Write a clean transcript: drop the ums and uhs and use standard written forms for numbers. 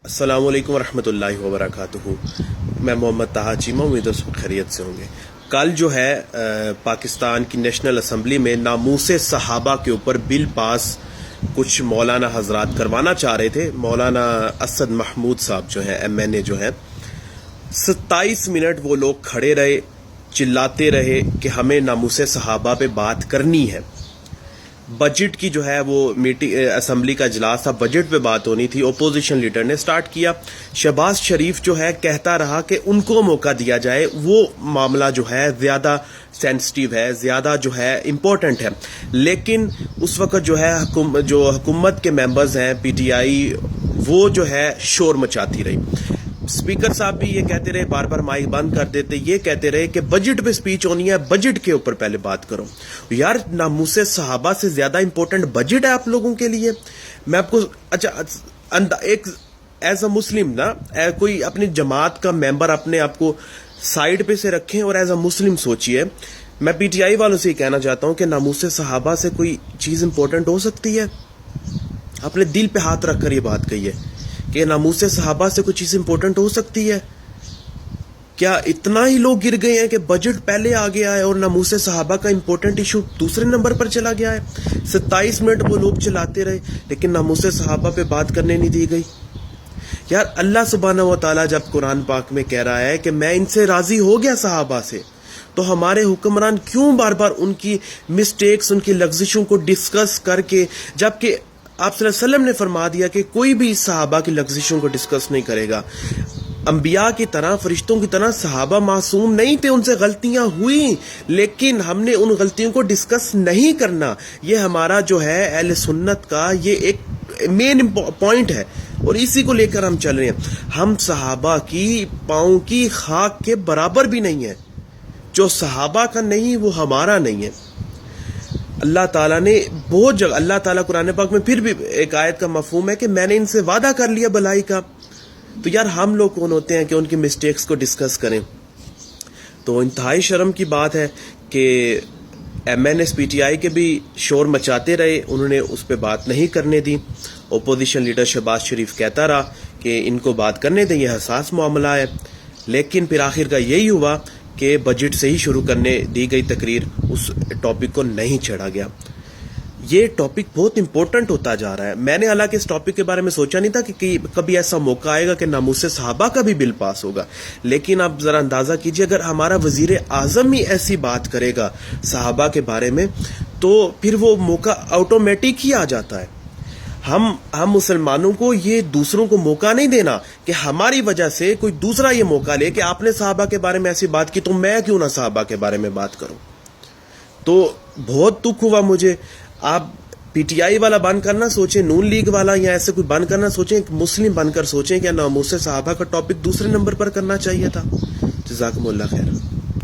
السلام علیکم ورحمۃ اللہ وبرکاتہ۔ میں محمد چیمہ، امید ہے سب خیریت سے ہوں گے۔ کل جو ہے پاکستان کی نیشنل اسمبلی میں ناموس صحابہ کے اوپر بل پاس کچھ مولانا حضرات کروانا چاہ رہے تھے۔ مولانا اسد محمود صاحب جو ہیں MNA جو ہیں، 27 منٹ وہ لوگ کھڑے رہے، چلاتے رہے کہ ہمیں ناموس صحابہ پہ بات کرنی ہے۔ بجٹ کی جو ہے وہ میٹنگ اسمبلی کا اجلاس تھا، بجٹ پہ بات ہونی تھی۔ اپوزیشن لیڈر نے سٹارٹ کیا، شہباز شریف جو ہے کہتا رہا کہ ان کو موقع دیا جائے، وہ معاملہ جو ہے زیادہ سینسٹیو ہے، زیادہ جو ہے امپورٹنٹ ہے۔ لیکن اس وقت جو ہے جو حکومت کے ممبرز ہیں PTI، وہ جو ہے شور مچاتی رہی۔ اسپیکر صاحب بھی یہ کہتے رہے، بار بار مائک بند کر دیتے، یہ کہتے رہے کہ بجٹ پہ سپیچ ہونی ہے، بجٹ کے اوپر پہلے بات کرو۔ یار ناموس صحابہ سے زیادہ امپورٹنٹ بجٹ ہے آپ لوگوں کے لیے؟ میں آپ کو ایک ایز اے مسلم نا، کوئی اپنی جماعت کا ممبر اپنے آپ کو سائڈ پہ سے رکھیں اور ایز اے مسلم سوچئے۔ میں PTI والوں سے یہ کہنا چاہتا ہوں کہ ناموس صحابہ سے کوئی چیز امپورٹنٹ ہو سکتی ہے؟ اپنے دل پہ ہاتھ رکھ کر یہ بات کہیے کہ ناموس صحابہ سے کوئی چیز امپورٹنٹ ہو سکتی ہے؟ کیا اتنا ہی لوگ گر گئے ہیں کہ بجٹ پہلے آ گیا ہے اور ناموس صحابہ کا امپورٹنٹ ایشو دوسرے نمبر پر چلا گیا ہے؟ 27 منٹ وہ لوگ چلاتے رہے لیکن ناموس صحابہ پہ بات کرنے نہیں دی گئی۔ یار اللہ سبحانہ و تعالیٰ جب قرآن پاک میں کہہ رہا ہے کہ میں ان سے راضی ہو گیا صحابہ سے، تو ہمارے حکمران کیوں بار بار ان کی مسٹیکس، ان کی لغزشوں کو ڈسکس کر کے، جبکہ آپ صلی اللہ علیہ وسلم نے فرما دیا کہ کوئی بھی صحابہ کی لغزشوں کو ڈسکس نہیں کرے گا۔ انبیاء کی طرح، فرشتوں کی طرح صحابہ معصوم نہیں تھے، ان سے غلطیاں ہوئیں، لیکن ہم نے ان غلطیوں کو ڈسکس نہیں کرنا۔ یہ ہمارا جو ہے اہل سنت کا یہ ایک مین پوائنٹ ہے اور اسی کو لے کر ہم چل رہے ہیں۔ ہم صحابہ کی پاؤں کی خاک کے برابر بھی نہیں ہے۔ جو صحابہ کا نہیں وہ ہمارا نہیں ہے۔ اللہ تعالیٰ نے بہت جگہ، اللہ تعالیٰ قرآن پاک میں پھر بھی ایک آیت کا مفہوم ہے کہ میں نے ان سے وعدہ کر لیا بھلائی کا۔ تو یار ہم لوگ کون ہوتے ہیں کہ ان کی مسٹیکس کو ڈسکس کریں؟ تو انتہائی شرم کی بات ہے کہ MNS PTI کے بھی شور مچاتے رہے، انہوں نے اس پہ بات نہیں کرنے دی۔ اپوزیشن لیڈر شہباز شریف کہتا رہا کہ ان کو بات کرنے دیں، یہ حساس معاملہ ہے، لیکن پھر آخر کا یہی ہوا کہ بجٹ سے ہی شروع کرنے دی گئی تقریر، اس ٹاپک کو نہیں چھیڑا گیا۔ یہ ٹاپک بہت امپورٹنٹ ہوتا جا رہا ہے۔ میں نے حالانکہ اس ٹاپک کے بارے میں سوچا نہیں تھا کہ کبھی ایسا موقع آئے گا کہ ناموس صحابہ کا بھی بل پاس ہوگا، لیکن آپ ذرا اندازہ کیجئے اگر ہمارا وزیر اعظم ہی ایسی بات کرے گا صحابہ کے بارے میں تو پھر وہ موقع آٹومیٹک ہی آ جاتا ہے۔ ہم مسلمانوں کو یہ دوسروں کو موقع نہیں دینا کہ ہماری وجہ سے کوئی دوسرا یہ موقع لے کہ آپ نے صحابہ کے بارے میں ایسی بات کی تو میں کیوں نہ صحابہ کے بارے میں بات کروں۔ تو بہت دکھ ہوا مجھے۔ آپ PTI والا بند کرنا سوچیں، نون لیگ والا یا ایسے کوئی بند کرنا سوچیں، ایک مسلم بن کر سوچیں کہ ناموس صحابہ کا ٹاپک دوسرے نمبر پر کرنا چاہیے تھا۔ جزاکم اللہ خیر۔